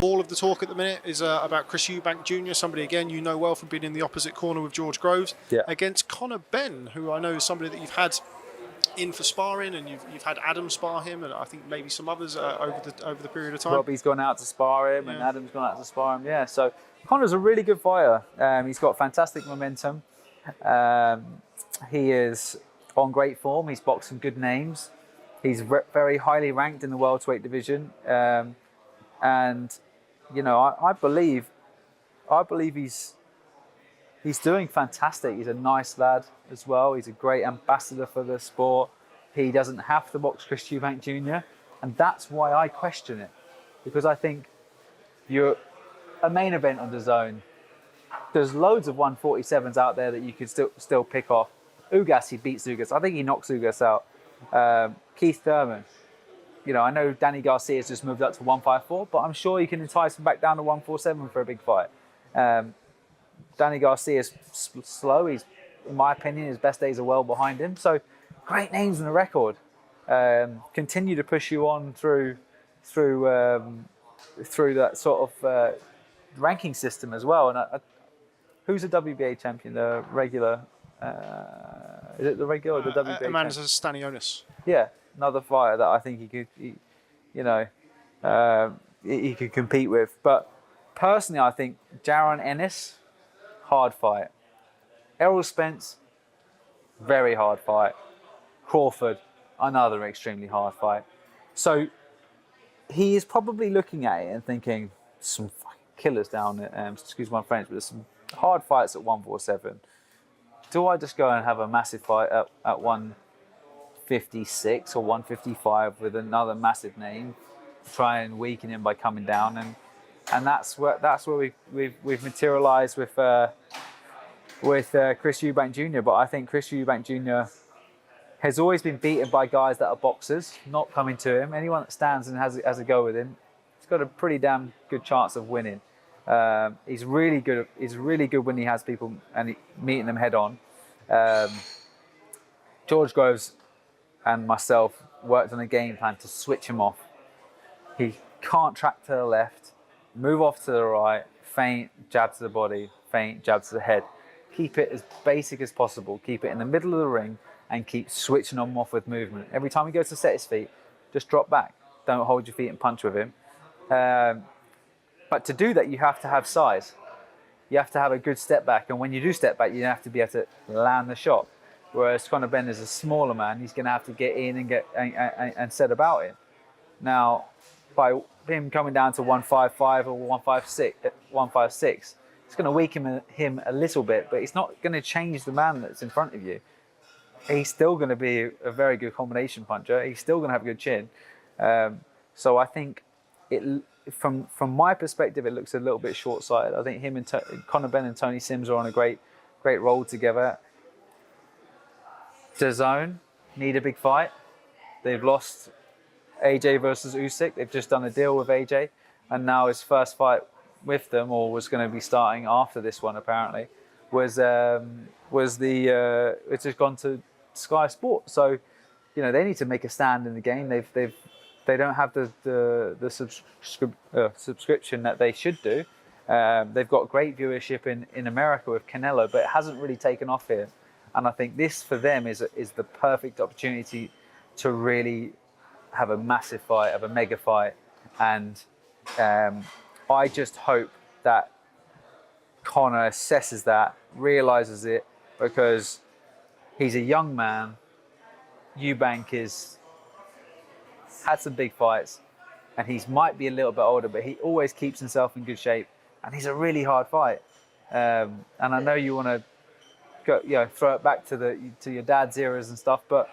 All of the talk at the minute is about Chris Eubank Jr, somebody again you know well from being in the opposite corner with George Groves, against Conor Benn, who I know is somebody that you've had in for sparring, and you've had Adam spar him, and I think maybe some others over the period of time. Robbie's gone out to spar him, and Adam's gone out to spar him. Yeah, so Conor's a really good fighter. He's got fantastic momentum. He is on great form. He's boxed some good names. He's very highly ranked in the welterweight division, and you know, I believe he's doing fantastic. He's a nice lad as well. He's a great ambassador for the sport. He doesn't have to box Chris Eubank Jr, and that's why I question it, because I think you're a main event on DAZN. There's loads of 147s out there that you could still pick off. Ugas, he beats Ugas. I think he knocks Ugas out. Keith Thurman. You know, I know Danny Garcia's just moved up to 154, but I'm sure you can entice him back down to 147 for a big fight. Danny Garcia's slow. He's, in my opinion, his best days are well behind him. So, great names in the record. Continue to push you on through that sort of ranking system as well. And who's the WBA champion? The regular. Is it the regular or the WBA? Amanda Stanionis. Yeah, another fighter that I think he could compete with. But personally, I think Jaron Ennis, hard fight. Errol Spence, very hard fight. Crawford, another extremely hard fight. So he is probably looking at it and thinking, some fucking killers down there. Excuse my French, but there's some hard fights at 147. Do I just go and have a massive fight at 156 or 155 with another massive name, try and weaken him by coming down, and that's where we've materialised with Chris Eubank Jr. But I think Chris Eubank Jr. has always been beaten by guys that are boxers, not coming to him. Anyone that stands and has a go with him, he's got a pretty damn good chance of winning. He's really good. He's really good when he has people and meeting them head on. George Groves and myself worked on a game plan to switch him off. He can't track to the left, move off to the right, feint, jab to the body, feint, jab to the head. Keep it as basic as possible. Keep it in the middle of the ring and keep switching him off with movement. Every time he goes to set his feet, just drop back. Don't hold your feet and punch with him. But to do that, you have to have size. You have to have a good step back. And when you do step back, you have to be able to land the shot. Whereas Conor Benn is a smaller man. He's going to have to get in and set about it. Now, by him coming down to 155 or 156, it's going to weaken him a little bit, but it's not going to change the man that's in front of you. He's still going to be a very good combination puncher. He's still going to have a good chin. So I think from my perspective, it looks a little bit short-sighted. I think him and Conor Benn and Tony Sims are on a great roll together. DAZN need a big fight. They've lost AJ versus Usyk. They've just done a deal with AJ, and now his first fight with them, or was going to be starting after this one apparently, it's just gone to Sky Sport. So, you know, they need to make a stand in the game. They don't have the subscription that they should do. They've got great viewership in America with Canelo, but it hasn't really taken off here. And I think this for them is the perfect opportunity to really have a massive fight, have a mega fight. And I just hope that Conor assesses that, realises it, because he's a young man. Eubank had some big fights, and he might be a little bit older, but he always keeps himself in good shape, and he's a really hard fight. And I know you want to go, throw it back to your dad's eras and stuff, but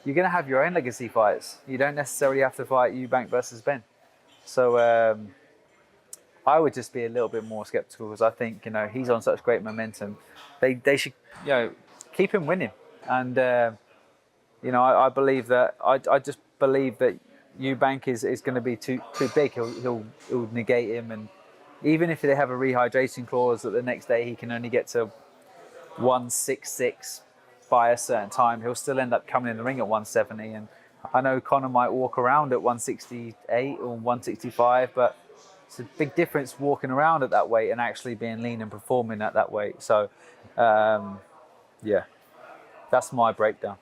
you're going to have your own legacy fights. You don't necessarily have to fight Eubank versus Benn. So I would just be a little bit more skeptical, because I think, you know, he's on such great momentum. They should, keep him winning. And I believe that I just believe that Eubank is going to be too big. He'll negate him, and even if they have a rehydration clause that the next day he can only get to 166 by a certain time, he'll still end up coming in the ring at 170. And I know Conor might walk around at 168 or 165, but it's a big difference walking around at that weight and actually being lean and performing at that weight. So, yeah, that's my breakdown.